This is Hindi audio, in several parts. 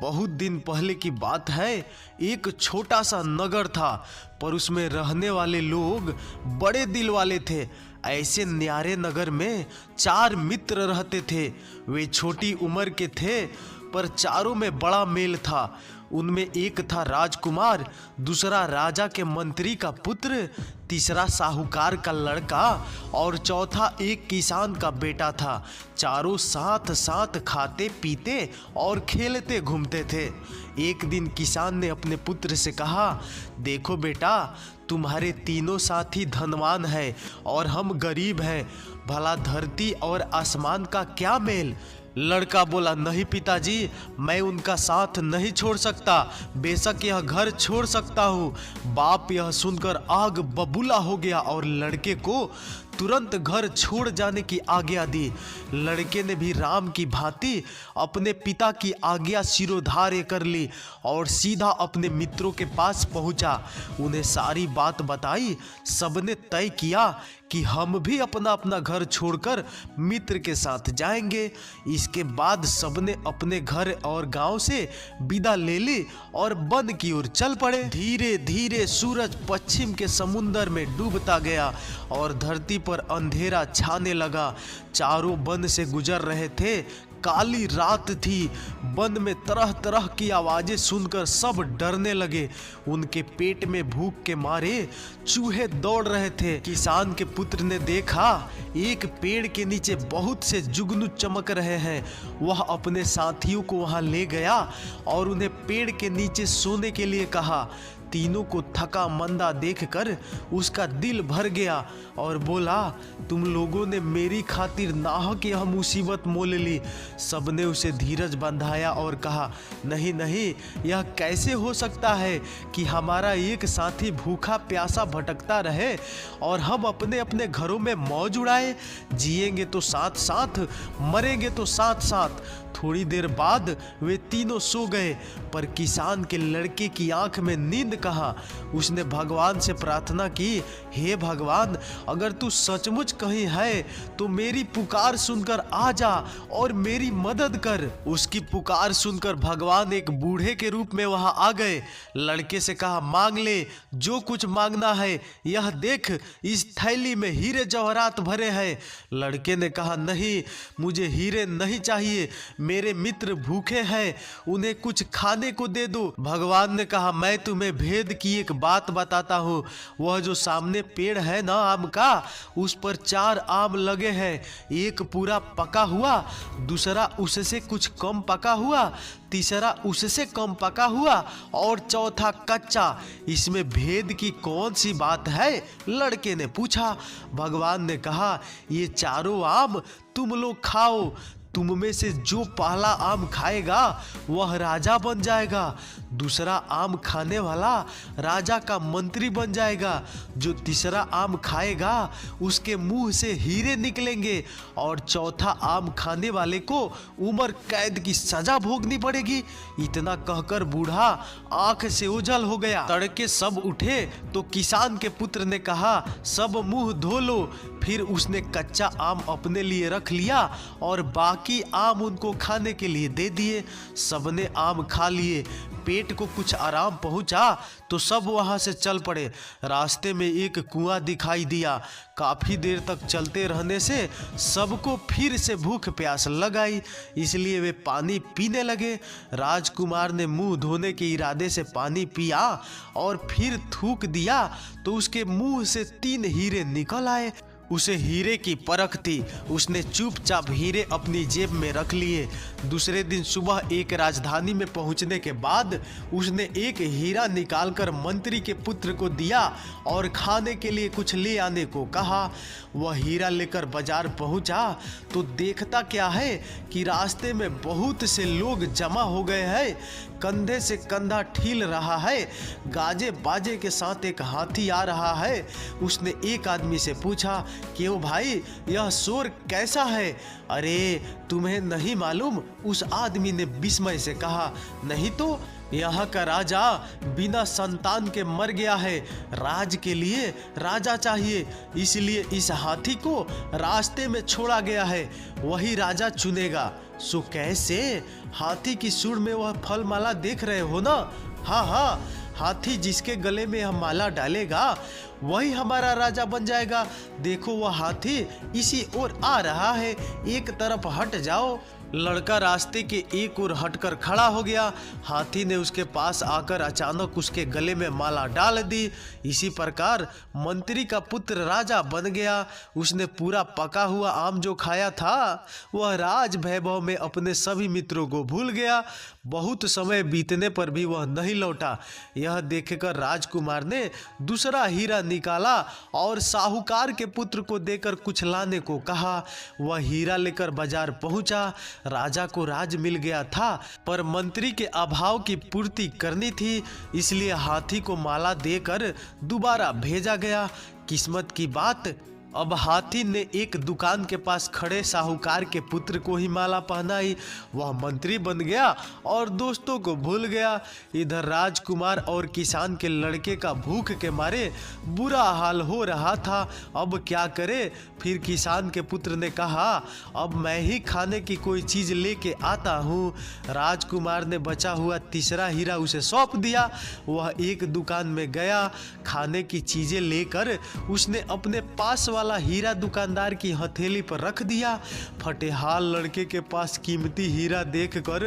बहुत दिन पहले की बात है। एक छोटा सा नगर था, पर उसमें रहने वाले लोग बड़े दिल वाले थे। ऐसे न्यारे नगर में 4 मित्र रहते थे। वे छोटी उम्र के थे, पर चारों में बड़ा मेल था। उनमें एक था राजकुमार, दूसरा राजा के मंत्री का पुत्र, तीसरा साहूकार का लड़का और चौथा एक किसान का बेटा था। चारों साथ साथ खाते पीते और खेलते घूमते थे। एक दिन किसान ने अपने पुत्र से कहा, देखो बेटा, तुम्हारे तीनों साथी धनवान हैं और हम गरीब हैं। भला धरती और आसमान का क्या मेल? लड़का बोला, नहीं पिताजी, मैं उनका साथ नहीं छोड़ सकता। बेशक यह घर छोड़ सकता हूँ। बाप यह सुनकर आग बबूला हो गया और लड़के को तुरंत घर छोड़ जाने की आज्ञा दी। लड़के ने भी राम की भांति अपने पिता की आज्ञा शिरोधार्य कर ली और सीधा अपने मित्रों के पास पहुंचा। उन्हें सारी बात बताई। सबने तय किया कि हम भी अपना अपना घर छोड़कर मित्र के साथ जाएंगे। इसके बाद सबने अपने घर और गांव से विदा ले ली और वन की ओर चल पड़े। धीरे धीरे सूरज पश्चिम के समुंदर में डूबता गया और धरती पर अंधेरा छाने लगा। चारों वन से गुजर रहे थे। काली रात थी। वन में तरह तरह की आवाजें सुनकर सब डरने लगे। उनके पेट में भूख के मारे चूहे दौड़ रहे थे। किसान के पुत्र ने देखा एक पेड़ के नीचे बहुत से जुगनू चमक रहे हैं। वह अपने साथियों को वहां ले गया और उन्हें पेड़ के नीचे सोने के लिए कहा। तीनों को थका मंदा देखकर उसका दिल भर गया और बोला, तुम लोगों ने मेरी खातिर नाहक यह मुसीबत मोल ली। सबने उसे धीरज बंधाया और कहा, नहीं नहीं, यह कैसे हो सकता है कि हमारा एक साथी भूखा प्यासा भटकता रहे और हम अपने अपने घरों में मौज उड़ाए। जिएंगे तो साथ साथ, मरेंगे तो साथ साथ। थोड़ी देर बाद वे तीनों सो गए, पर किसान के लड़के की आंख में नींद कहाँ। उसने भगवान से प्रार्थना की, हे भगवान, अगर तू सचमुच कहीं है तो मेरी पुकार सुनकर आ जा और मेरी मदद कर। उसकी पुकार सुनकर भगवान एक बूढ़े के रूप में वहां आ गए। लड़के से कहा, मांग ले जो कुछ मांगना है। यह देख, इस थैली में हीरे जवाहरात भरे हैं। लड़के ने कहा, नहीं, मुझे हीरे नहीं चाहिए। मेरे मित्र भूखे हैं, उन्हें कुछ खाने को दे दो। भगवान ने कहा, मैं तुम्हें भेद की एक बात बताता हूँ। वह जो सामने पेड़ है ना आम का, उस पर 4 आम लगे हैं। एक पूरा पका हुआ, दूसरा उससे कुछ कम पका हुआ, तीसरा उससे कम पका हुआ और चौथा कच्चा। इसमें भेद की कौन सी बात है? लड़के ने पूछा। भगवान ने कहा, ये चारों आम तुम लोग खाओ। तुम में से जो पहला आम खाएगा वह राजा बन जाएगा। दूसरा आम खाने वाला राजा का मंत्री बन जाएगा। जो तीसरा आम खाएगा उसके मुंह से हीरे निकलेंगे और चौथा आम खाने वाले को उम्र कैद की सजा भोगनी पड़ेगी। इतना कहकर बूढ़ा आंख से ओझल हो गया। तड़के सब उठे तो किसान के पुत्र ने कहा, सब मुंह धो लो। फिर उसने कच्चा आम अपने लिए रख लिया और बाकी आम उनको खाने के लिए दे दिए। सबने आम खा लिए। पेट को कुछ आराम पहुंचा तो सब वहां से चल पड़े। रास्ते में एक कुआं दिखाई दिया। काफी देर तक चलते रहने से सबको फिर से भूख प्यास लग आई, इसलिए वे पानी पीने लगे। राजकुमार ने मुंह धोने के इरादे से पानी पिया और फिर थूक दिया तो उसके मुंह से 3 हीरे निकल आए। उसे हीरे की परख थी। उसने चुपचाप हीरे अपनी जेब में रख लिए। दूसरे दिन सुबह एक राजधानी में पहुंचने के बाद उसने एक हीरा निकालकर मंत्री के पुत्र को दिया और खाने के लिए कुछ ले आने को कहा। वह हीरा लेकर बाजार पहुंचा तो देखता क्या है कि रास्ते में बहुत से लोग जमा हो गए हैं। कंधे से कंधा ठील रहा है। गाजे बाजे के साथ एक हाथी आ रहा है। उसने एक आदमी से पूछा, क्यों भाई, यह शोर कैसा है? अरे तुम्हें नहीं मालूम? उस आदमी ने विस्मय से कहा, नहीं तो, यहाँ का राजा बिना संतान के मर गया है, राज के लिए राजा चाहिए, इसलिए इस हाथी को रास्ते में छोड़ा गया है, वही राजा चुनेगा। सो कैसे? हाथी की सूंड में वह फल माला देख रहे हो ना? हाँ हाँ, हाथी जिसके गले में यह माला डालेगा वही हमारा राजा बन जाएगा। देखो वह हाथी इसी ओर आ रहा है, एक तरफ हट जाओ। लड़का रास्ते के एक ओर हटकर खड़ा हो गया। हाथी ने उसके पास आकर अचानक उसके गले में माला डाल दी। इसी प्रकार मंत्री का पुत्र राजा बन गया। उसने पूरा पका हुआ आम जो खाया था वह राज वैभव में अपने सभी मित्रों को भूल गया। बहुत समय बीतने पर भी वह नहीं लौटा। यह देखकर राजकुमार ने दूसरा हीरा निकाला और साहूकार के पुत्र को देकर कुछ लाने को कहा। वह हीरा लेकर बाजार पहुंचा। राजा को राज मिल गया था, पर मंत्री के अभाव की पूर्ति करनी थी, इसलिए हाथी को माला देकर दोबारा भेजा गया। किस्मत की बात, अब हाथी ने एक दुकान के पास खड़े साहूकार के पुत्र को ही माला पहनाई। वह मंत्री बन गया और दोस्तों को भूल गया। इधर राजकुमार और किसान के लड़के का भूख के मारे बुरा हाल हो रहा था। अब क्या करे? फिर किसान के पुत्र ने कहा, अब मैं ही खाने की कोई चीज लेके आता हूँ। राजकुमार ने बचा हुआ तीसरा हीरा उसे सौंप दिया। वह एक दुकान में गया, खाने की चीजें लेकर उसने अपने पास वाला हीरा दुकानदार की हथेली पर रख दिया। फटेहाल लड़के के पास कीमती हीरा देखकर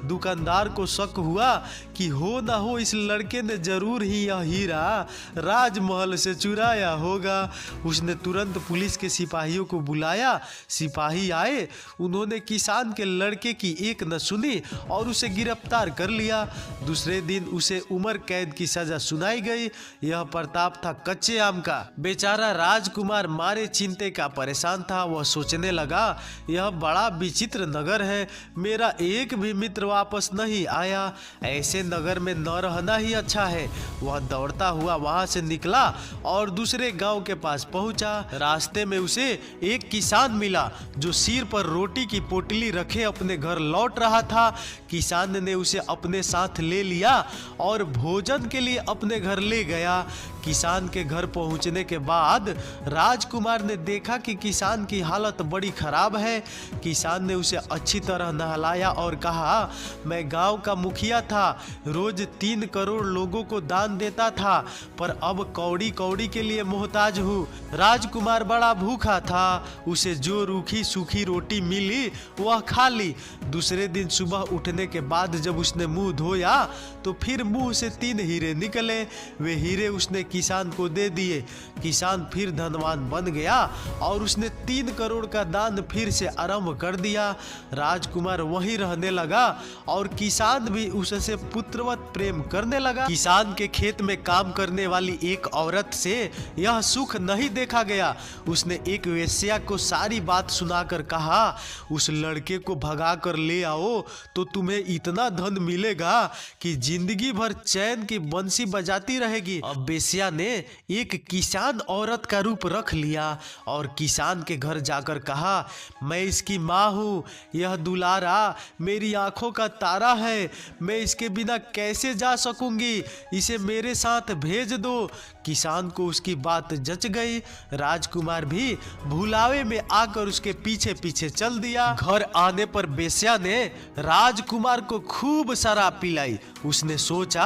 दुकानदार को शक हुआ कि हो ना हो इस लड़के ने जरूर ही यह हीरा राजमहल से चुराया होगा। उसने तुरंत पुलिस के सिपाहियों को बुलाया। सिपाही आए, उन्होंने किसान के लड़के की एक न सुनी और उसे गिरफ्तार कर लिया। दूसरे दिन उसे उम्र कैद की सजा सुनाई गई। यह प्रताप था कच्चे आम का। बेचारा राजकुमार मारे चिंते का परेशान था। वह सोचने लगा, यह बड़ा विचित्र नगर है, मेरा एक भी मित्र वापस नहीं आया, ऐसे नगर में न रहना ही अच्छा है। वह दौड़ता हुआ वहां से निकला और दूसरे गांव के पास पहुंचा। रास्ते में उसे एक किसान मिला जो सिर पर रोटी की पोटली रखे अपने घर लौट रहा था। किसान ने उसे अपने साथ ले लिया और भोजन के लिए अपने घर ले गया। किसान के घर पहुंचने के बाद राजकुमार ने देखा कि किसान की हालत बड़ी खराब है। किसान ने उसे अच्छी तरह नहलाया और कहा, मैं गांव का मुखिया था, रोज 3 करोड़ लोगों को दान देता था, पर अब कौड़ी कौड़ी के लिए मोहताज हूँ। राजकुमार बड़ा भूखा था, उसे जो रूखी सूखी रोटी मिली वह खा ली। दूसरे दिन सुबह उठने के बाद जब उसने मुंह धोया तो फिर मुंह से 3 हीरे निकले। वे हीरे उसने किसान को दे दिए। किसान फिर धनवान बन गया और उसने 3 करोड़ का दान फिर से आरंभ कर दिया। राजकुमार वहीं रहने लगा और किसान भी उससे पुत्रवत प्रेम करने लगा। किसान के खेत में काम करने वाली एक औरत से यह सुख नहीं देखा गया। उसने एक वेश्या को सारी बात सुनाकर कहा, उस लड़के को भगा कर ले आओ तो तुम्हें इतना धन मिलेगा कि जिंदगी भर चैन की बंसी बजाती रहेगी। अब वेश्या ने एक किसान औरत का रूप रख लिया और किसान के घर जाकर कहा, मैं इसकी माँ हूँ, यह दुलारा मेरी आंखों का तारा है, मैं इसके बिना कैसे जा सकूंगी, इसे मेरे साथ भेज दो। किसान को उसकी बात जच गई। राजकुमार भी भुलावे में आकर उसके पीछे पीछे चल दिया। घर आने पर बेस्या ने राजकुमार को खूब शराब पिलाई। उसने सोचा,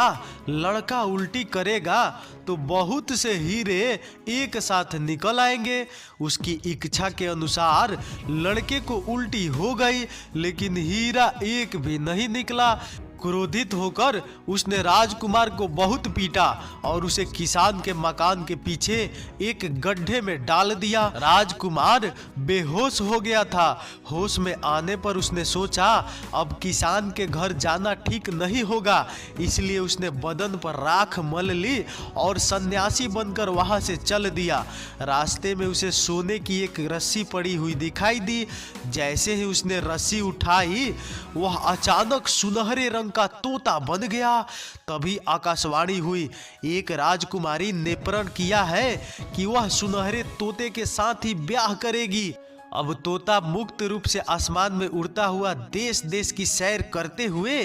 लड़का उल्टी करेगा तो बहुत से हीरे एक साथ निकल आएंगे। उसकी इच्छा के अनुसार लड़के को उल्टी हो गई, लेकिन हीरा एक भी नहीं निकला। क्रोधित होकर उसने राजकुमार को बहुत पीटा और उसे किसान के मकान के पीछे एक गड्ढे में डाल दिया। राजकुमार बेहोश हो गया था। होश में आने पर उसने सोचा, अब किसान के घर जाना ठीक नहीं होगा, इसलिए उसने बदन पर राख मल ली और सन्यासी बनकर वहां से चल दिया। रास्ते में उसे सोने की एक रस्सी पड़ी हुई दिखाई दी। जैसे ही उसने रस्सी उठाई, वह अचानक सुनहरे रंग का तोता बन गया। तभी आकाशवाणी हुई, एक राजकुमारी ने प्रण किया है कि वह सुनहरे तोते के साथ ही ब्याह करेगी। अब तोता मुक्त रूप से आसमान में उड़ता हुआ देश देश की सैर करते हुए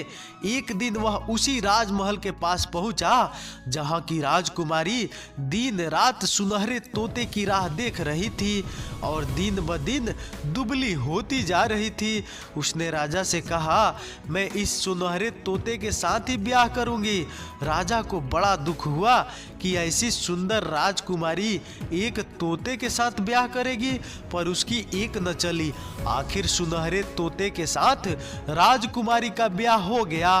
एक दिन वह उसी राजमहल के पास पहुंचा जहां की राजकुमारी दिन रात सुनहरे तोते की राह देख रही थी और दिन ब दिन दुबली होती जा रही थी। उसने राजा से कहा, मैं इस सुनहरे तोते के साथ ही ब्याह करूंगी। राजा को बड़ा दुख हुआ कि ऐसी सुंदर राजकुमारी एक तोते के साथ ब्याह करेगी, पर उसकी एक न चली। आखिर सुनहरे तोते के साथ राजकुमारी का ब्याह हो गया।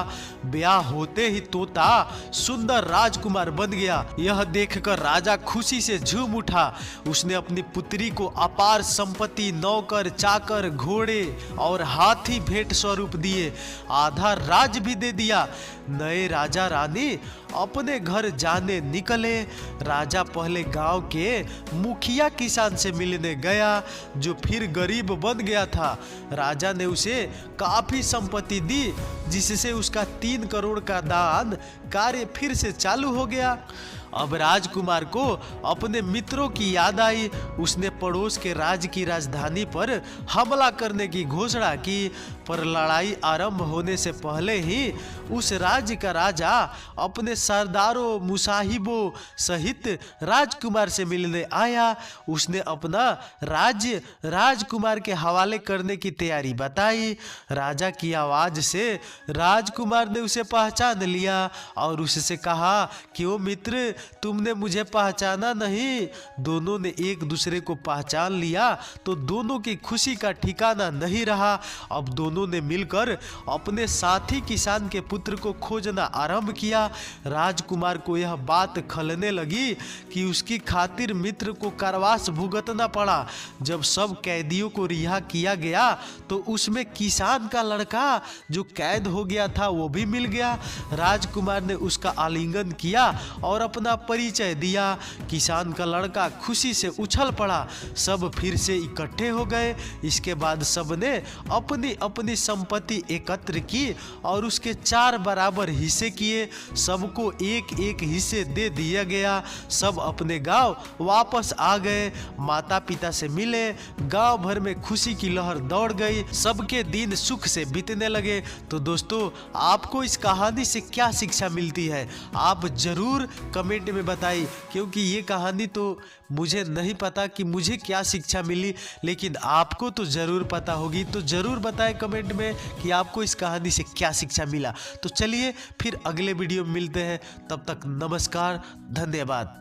ब्याह होते ही तोता सुंदर राजकुमार बन गया। यह देखकर राजा खुशी से झूम उठा। उसने अपनी पुत्री को अपार संपत्ति, नौकर चाकर, घोड़े और हाथी भेंट स्वरूप दिए। आधा राज भी दे दिया। नए राजा रानी अपने घर जाने निकले। राजा पहले गांव के मुखिया किसान से मिलने गया जो फिर गरीब बन गया था। राजा ने उसे काफी संपत्ति दी जिससे उसका 3 करोड़ का दान कार्य फिर से चालू हो गया। अब राजकुमार को अपने मित्रों की याद आई। उसने पड़ोस के राज्य की राजधानी पर हमला करने की घोषणा की, पर लड़ाई आरंभ होने से पहले ही उस राज्य का राजा अपने सरदारों, मुसाहिबों सहित राजकुमार से मिलने आया। उसने अपना राज्य राजकुमार के हवाले करने की तैयारी बताई। राजा की आवाज से राजकुमार ने उसे पहचान लिया और उससे कहा, क्यों मित्र, तुमने मुझे पहचाना नहीं? दोनों ने एक दूसरे को पहचान लिया तो दोनों की खुशी का ठिकाना नहीं रहा। अब दोनों ने मिलकर अपने साथी किसान के पुत्र को खोजना आरंभ किया। राजकुमार को यह बात खलने लगी कि उसकी खातिर मित्र को कारावास भुगतना पड़ा। जब सब कैदियों को रिहा किया गया तो उसमें किसान का लड़का जो कैद हो गया था वो भी मिल गया। राजकुमार ने उसका आलिंगन किया और अपना परिचय दिया। किसान का लड़का खुशी से उछल पड़ा। सब फिर से इकट्ठे हो गए। इसके बाद सबने अपनी अपनी संपत्ति एकत्र की और उसके 4 बराबर हिस्से किए। सबको एक एक हिस्से दे दिया गया। सब अपने गांव वापस आ गए। माता पिता से मिले। गांव भर में खुशी की लहर दौड़ गई। सबके दिन सुख से बीतने लगे। तो दोस्तों, आपको इस कहानी से क्या शिक्षा मिलती है आप जरूर कमेंट में बताइए, क्योंकि ये कहानी तो मुझे नहीं पता कि मुझे क्या शिक्षा मिली, लेकिन आपको तो जरूर पता होगी। तो जरूर बताएं कमेंट में कि आपको इस कहानी से क्या शिक्षा मिला। तो चलिए फिर अगले वीडियो में मिलते हैं। तब तक नमस्कार, धन्यवाद।